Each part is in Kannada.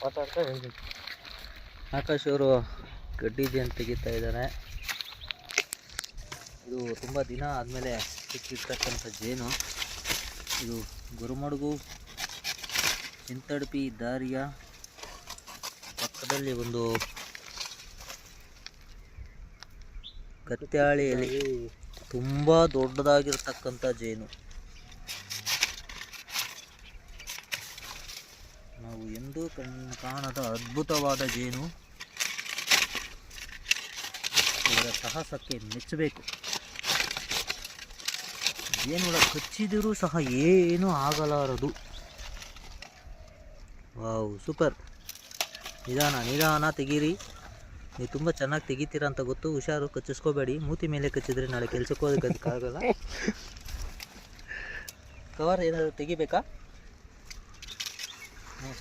ಮಾತಾಡ್ತಾ ಹೇಳ್ಬೇಕು. ಆಕಾಶ್ ಅವರು ಗಡ್ಡಿ ಜೇನು ತೆಗಿತಾ ಇದ್ದಾರೆ. ಇದು ತುಂಬ ದಿನ ಆದಮೇಲೆ ಸಿಕ್ಕಿರ್ತಕ್ಕಂಥ ಜೇನು. ಇದು ಗುರುಮಡುಗು ಚಿಂತಡಪಿ ದಾರಿಯ ಪಕ್ಕದಲ್ಲಿ ಒಂದು ಕತ್ಯಾಳಿಯಲ್ಲಿ ತುಂಬ ದೊಡ್ಡದಾಗಿರ್ತಕ್ಕಂಥ ಜೇನು. ನಾವು ಎಂದೂ ಕಾಣದ ಅದ್ಭುತವಾದ ಜೇನು. ಇದರ ಸಾಹಸಕ್ಕೆ ಮೆಚ್ಚಬೇಕು. ಜೇನುಳ ಕಚ್ಚಿದರೂ ಸಹ ಏನೂ ಆಗಲಾರದು. Wow, super. ನಿಧಾನ ತೆಗೀರಿ. ನೀವು ತುಂಬ ಚೆನ್ನಾಗಿ ತೆಗಿತೀರ ಅಂತ ಗೊತ್ತು. ಹುಷಾರು, ಕಚ್ಚಿಸ್ಕೋಬೇಡಿ. ಮೂತಿ ಮೇಲೆ ಕಚ್ಚಿದ್ರೆ ನಾಳೆ ಕೆಲ್ಸಕ್ಕೆ ಹೋಗೋದಕ್ಕಾಗಲ್ಲ. ಕವರ್ ಏನಾದರೂ ತೆಗಿಬೇಕಾ?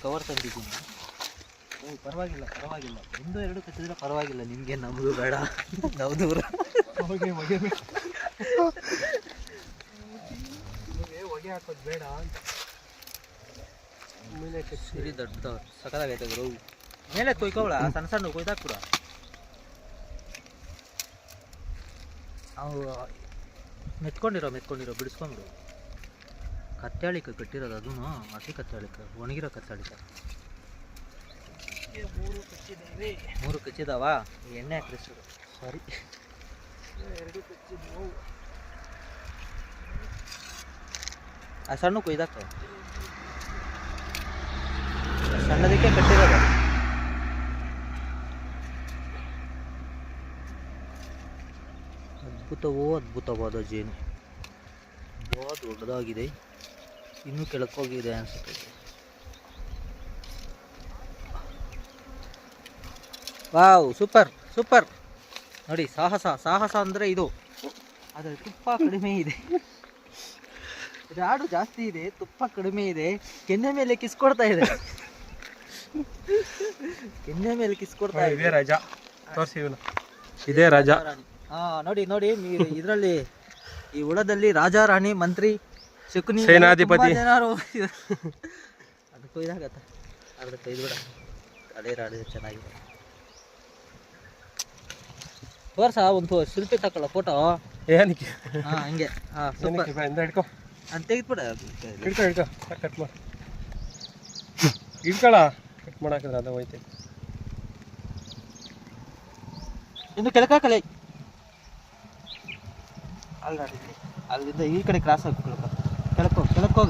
ಕವರ್ ತಂದಿದ್ದೀನಿ. ಪರವಾಗಿಲ್ಲ. ಒಂದು ಎರಡು ಕಚ್ಚಿದ್ರೆ ಪರವಾಗಿಲ್ಲ. ನಿಮಗೆ ನಮ್ಮದು ಬೇಡ, ನಾವು ದೂರ. ಹೊಗೆ ಹಾಕೋದು ಬೇಡ ಅಂತ ಮೇಲೆ ಸರಿ. ದೊಡ್ಡ ಸಕಲಾಗೈತೆ ಗುರು. ಮೇಲೆ ಕೊಯ್ಕೋಳ, ಸಣ್ಣ ಕೊಯ್ದಾಕ್ಬಿಡ. ಅವು ಮೆತ್ಕೊಂಡಿರೋ ಬಿಡಿಸ್ಕೊಂಬಿಡು. ಕತ್ತಾಳಿಕ ಕಟ್ಟಿರೋದು, ಅದೂ ಹಸಿ ಕತ್ತಾಳಿಕ, ಒಣಗಿರೋ ಕತ್ತಾಳಿಕ. ಮೂರು ಕಚ್ಚಿದಾವ. ಎಣ್ಣೆ ಹಾಕ್ರಿ. ಸಾರಿ, 2 ಕಚ್ಚಿದ್ವು. ಆ ಸಣ್ಣ ಕೊಯ್ದಾಕ. ಸಣ್ಣದಕ್ಕೆ ಕಟ್ಟಿರೋದು. ಅದ್ಭುತವಾದ ಜೇನು. ತುಂಬ ದೊಡ್ಡದಾಗಿದೆ. ಇನ್ನೂ ಕೆಳಕೋಗಿದೆ ಅನಿಸುತ್ತೆ. Wow, super. ನೋಡಿ, ಸಾಹಸ ಅಂದರೆ ಇದು. ಆದರೆ ತುಪ್ಪ ಕಡಿಮೆ ಇದೆ. ರಾಡು ಜಾಸ್ತಿ ಇದೆ, ತುಪ್ಪ ಕಡಿಮೆ ಇದೆ. ಕೆನ್ನೆ ಮೇಲೆ ಕಿಸ್ಕೊಡ್ತಾ ಇದೆ. ಇದೇ ರಾಜ. ತೋರಿಸಿ ಇವನು. ಇದೇ ರಾಜ. ನೋಡಿ ಇದರಲ್ಲಿ, ಈ ಹುಳದಲ್ಲಿ ರಾಜ, ರಾಣಿ, ಮಂತ್ರಿ, ಶಕುನಿ, ಸೇನಾಧಿಪತಿ ಜನರು. ಅದು ಕೊಯ್ದಾಗತ್ತ. ಅದ್ರ ಕೊಯ್ದುಬಿಡ. ಅದೇ ರಾಡು ಚೆನ್ನಾಗಿದೆ. ತೋರ್ಸ, ಒಂದು ಶಿಲ್ಪಿ ತಗೊಳ್ಳ ಫೋಟೋ. ಏನಕ್ಕೆ? ಹಂಗೆ. ಸೂಪರ್. ಹಿಡ್ಕೊ, ಅದು ತೆಗೆದ್ಬಿಡ. ಹಿಡ್ಕೊ. ಕಟ್ ಮಾಡಿ ಹಿಡ್ಕೊಳ. ಕಟ್ ಮಾಡಾಕಿದ್ರೆ ಅದು ಹೋಯ್ತೆ. ಇನ್ನು ಕೆಳಕಾಕಲೆ. ಅಲ್ಲಿಂದ ಈ ಕಡೆ ಕ್ರಾಸ್ ಹಾಕಿ ಕೆಳಕೋಗ.